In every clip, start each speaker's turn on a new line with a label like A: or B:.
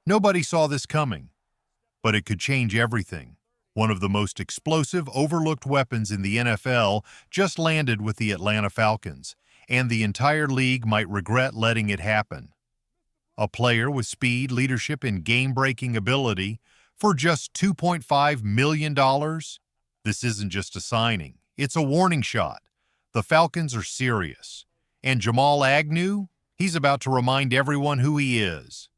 A: Nobody saw this coming, but it could change everything. One of the most explosive, overlooked weapons in the NFL just landed with the Atlanta Falcons, and the entire league might regret letting it happen. A player with speed, leadership, and game-breaking ability for just $2.5 million? This isn't just a signing. It's a warning shot. The Falcons are serious. And Jamal Agnew? He's about to remind everyone who he is.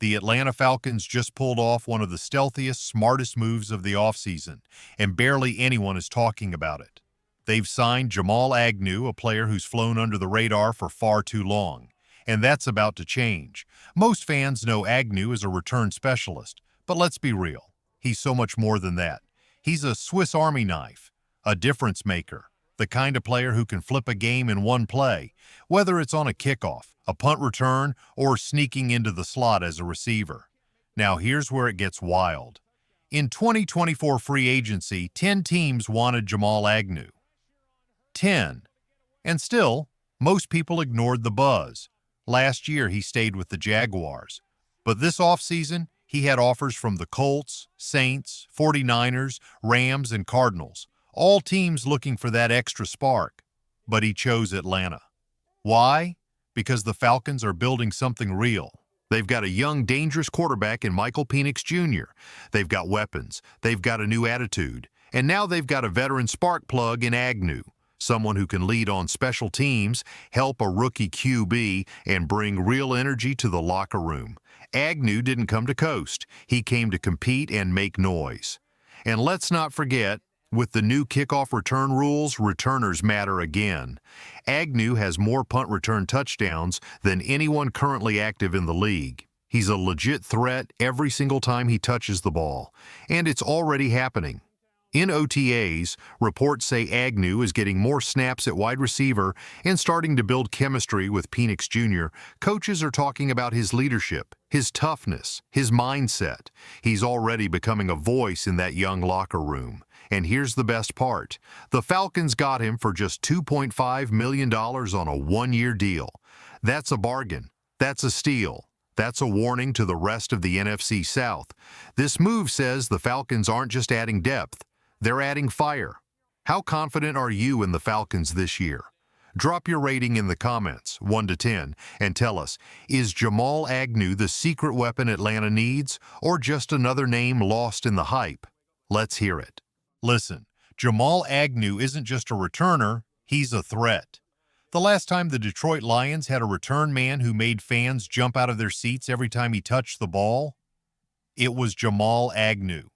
A: The Atlanta Falcons just pulled off one of the stealthiest, smartest moves of the offseason, and barely anyone is talking about it. They've signed Jamal Agnew, a player who's flown under the radar for far too long. And that's about to change. Most fans know Agnew is a return specialist, but let's be real. He's so much more than that. He's a Swiss Army knife, a difference maker, the kind of player who can flip a game in one play, whether it's on a kickoff, a punt return, or sneaking into the slot as a receiver. Now here's where it gets wild. In 2024 free agency, 10 teams wanted Jamal Agnew. 10. And still, most people ignored the buzz. Last year, he stayed with the Jaguars. But this offseason, he had offers from the Colts, Saints, 49ers, Rams, and Cardinals, all teams looking for that extra spark. But he chose Atlanta. Why? Because the Falcons are building something real. They've got a young, dangerous quarterback in Michael Penix Jr. They've got weapons. They've got a new attitude. And now they've got a veteran spark plug in Agnew. Someone who can lead on special teams, help a rookie QB, and bring real energy to the locker room. Agnew didn't come to coast. He came to compete and make noise. And let's not forget, with the new kickoff return rules, returners matter again. Agnew has more punt return touchdowns than anyone currently active in the league. He's a legit threat every single time he touches the ball, and it's already happening. In OTAs, reports say Agnew is getting more snaps at wide receiver and starting to build chemistry with Penix Jr. Coaches are talking about his leadership, his toughness, his mindset. He's already becoming a voice in that young locker room. And here's the best part. The Falcons got him for just $2.5 million on a one-year deal. That's a bargain. That's a steal. That's a warning to the rest of the NFC South. This move says the Falcons aren't just adding depth. They're adding fire. How confident are you in the Falcons this year? Drop your rating in the comments, 1 to 10, and tell us, is Jamal Agnew the secret weapon Atlanta needs, or just another name lost in the hype? Let's hear it. Listen, Jamal Agnew isn't just a returner, he's a threat. The last time the Detroit Lions had a return man who made fans jump out of their seats every time he touched the ball, it was Jamal Agnew.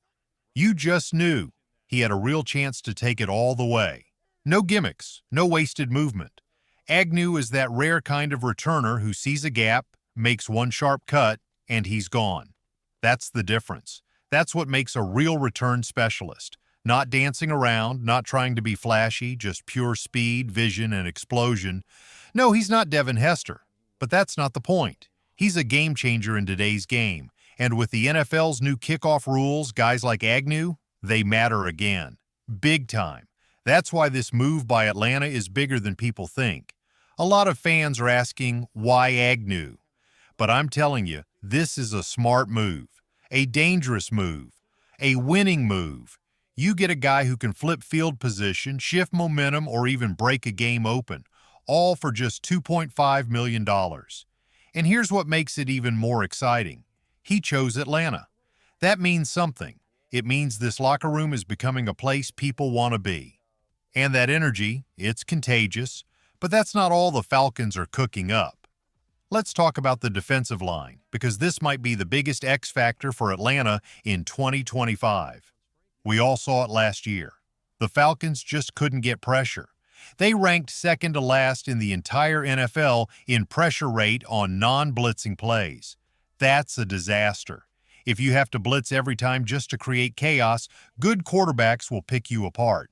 A: You just knew. He had a real chance to take it all the way. No gimmicks, no wasted movement. Agnew is that rare kind of returner who sees a gap, makes one sharp cut, and he's gone. That's the difference. That's what makes a real return specialist. Not dancing around, not trying to be flashy, just pure speed, vision, and explosion. No, he's not Devin Hester, but that's not the point. He's a game changer in today's game, and with the NFL's new kickoff rules, guys like Agnew, they matter again. Big time. That's why this move by Atlanta is bigger than people think. A lot of fans are asking, why Agnew? But I'm telling you, this is a smart move, a dangerous move, a winning move. You get a guy who can flip field position, shift momentum, or even break a game open, all for just $2.5 million. And here's what makes it even more exciting. He chose Atlanta. That means something. It means this locker room is becoming a place people want to be. And that energy, it's contagious, but that's not all the Falcons are cooking up. Let's talk about the defensive line, because this might be the biggest X factor for Atlanta in 2025. We all saw it last year. The Falcons just couldn't get pressure. They ranked second to last in the entire NFL in pressure rate on non-blitzing plays. That's a disaster. If you have to blitz every time just to create chaos, good quarterbacks will pick you apart.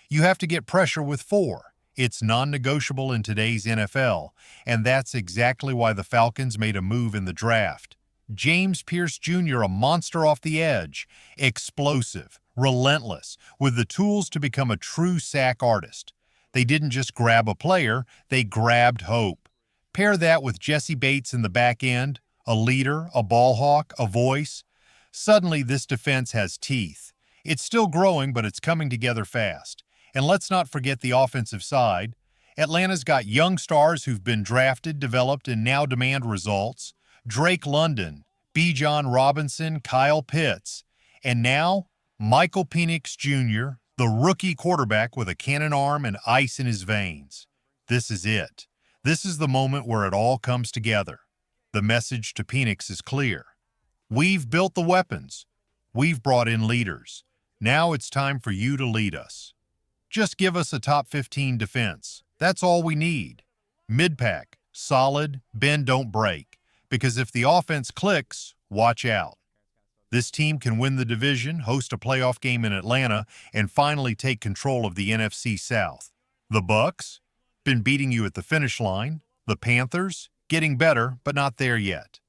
A: You have to get pressure with 4. It's non-negotiable in today's NFL, and that's exactly why the Falcons made a move in the draft. James Pierce Jr., a monster off the edge, explosive, relentless, with the tools to become a true sack artist. They didn't just grab a player, they grabbed hope. Pair that with Jesse Bates in the back end, a leader, a ball hawk, a voice. Suddenly, this defense has teeth. It's still growing, but it's coming together fast. And let's not forget the offensive side. Atlanta's got young stars who've been drafted, developed, and now demand results. Drake London, Bijan Robinson, Kyle Pitts. And now, Michael Penix Jr., the rookie quarterback with a cannon arm and ice in his veins. This is it. This is the moment where it all comes together. The message to Penix is clear. We've built the weapons. We've brought in leaders. Now it's time for you to lead us. Just give us a top 15 defense. That's all we need. Mid-pack, solid, bend don't break. Because if the offense clicks, watch out. This team can win the division, host a playoff game in Atlanta, and finally take control of the NFC South. The Bucs? Been beating you at the finish line. The Panthers? Getting better, but not there yet.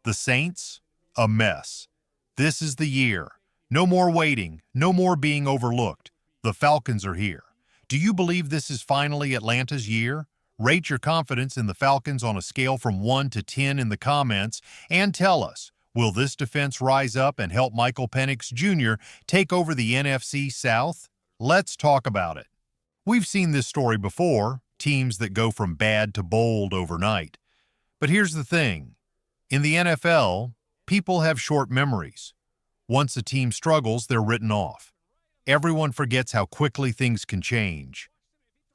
A: The Saints? A mess. This is the year. No more waiting, no more being overlooked. The Falcons are here. Do you believe this is finally Atlanta's year? Rate your confidence in the Falcons on a scale from 1 to 10 in the comments and tell us, will this defense rise up and help Michael Penix Jr. take over the NFC South? Let's talk about it. We've seen this story before, teams that go from bad to bold overnight. But here's the thing. In the NFL, people have short memories. Once a team struggles, they're written off. Everyone forgets how quickly things can change.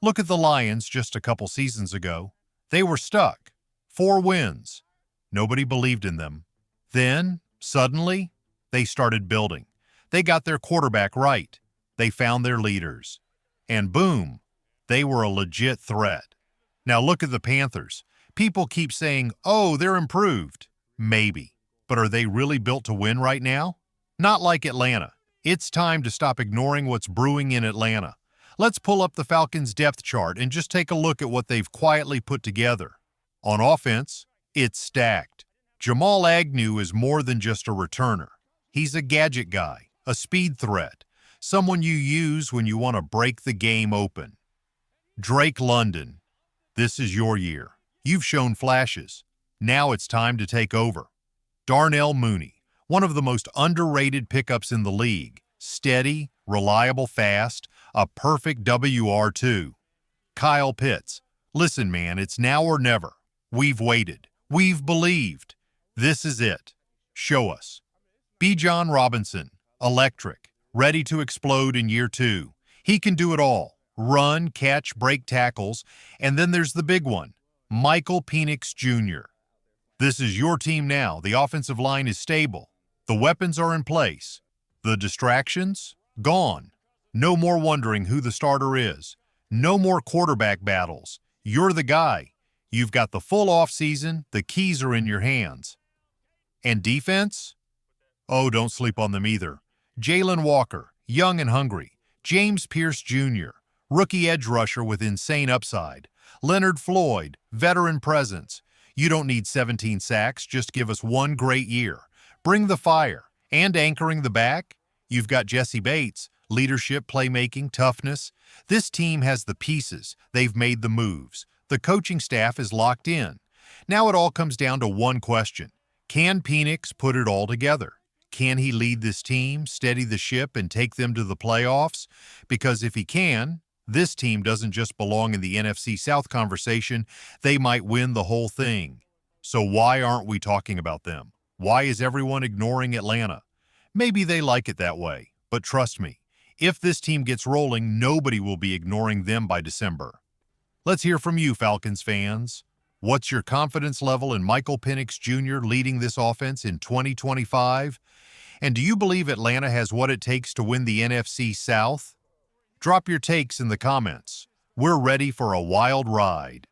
A: Look at the Lions just a couple seasons ago. They were stuck. 4 wins. Nobody believed in them. Then, suddenly, they started building. They got their quarterback right. They found their leaders. And boom, they were a legit threat. Now look at the Panthers. People keep saying, oh, they're improved. Maybe. But are they really built to win right now? Not like Atlanta. It's time to stop ignoring what's brewing in Atlanta. Let's pull up the Falcons' depth chart and just take a look at what they've quietly put together. On offense, it's stacked. Jamal Agnew is more than just a returner. He's a gadget guy, a speed threat, someone you use when you want to break the game open. Drake London, this is your year. You've shown flashes. Now it's time to take over. Darnell Mooney, one of the most underrated pickups in the league. Steady, reliable, fast, a perfect WR2. Kyle Pitts, listen man, it's now or never. We've waited. We've believed. This is it. Show us. Bijan Robinson, electric, ready to explode in year 2. He can do it all. Run, catch, break tackles, and then there's the big one, Michael Penix Jr. This is your team now. The offensive line is stable. The weapons are in place. The distractions? Gone. No more wondering who the starter is. No more quarterback battles. You're the guy. You've got the full offseason. The keys are in your hands. And defense? Oh, don't sleep on them either. Jalen Walker, young and hungry. James Pierce Jr., rookie edge rusher with insane upside. Leonard Floyd, veteran presence. You don't need 17 sacks, just give us one great year. Bring the fire. And anchoring the back, you've got Jesse Bates, leadership, playmaking, toughness. This team has the pieces. They've made the moves. The coaching staff is locked in. Now it all comes down to one question. Can Penix put it all together? Can he lead this team, steady the ship, and take them to the playoffs? Because if he can, this team doesn't just belong in the NFC South conversation, they might win the whole thing. So why aren't we talking about them? Why is everyone ignoring Atlanta? Maybe they like it that way, but trust me, if this team gets rolling, nobody will be ignoring them by December. Let's hear from you, Falcons fans. What's your confidence level in Michael Penix Jr. leading this offense in 2025? And do you believe Atlanta has what it takes to win the NFC South? Drop your takes in the comments. We're ready for a wild ride.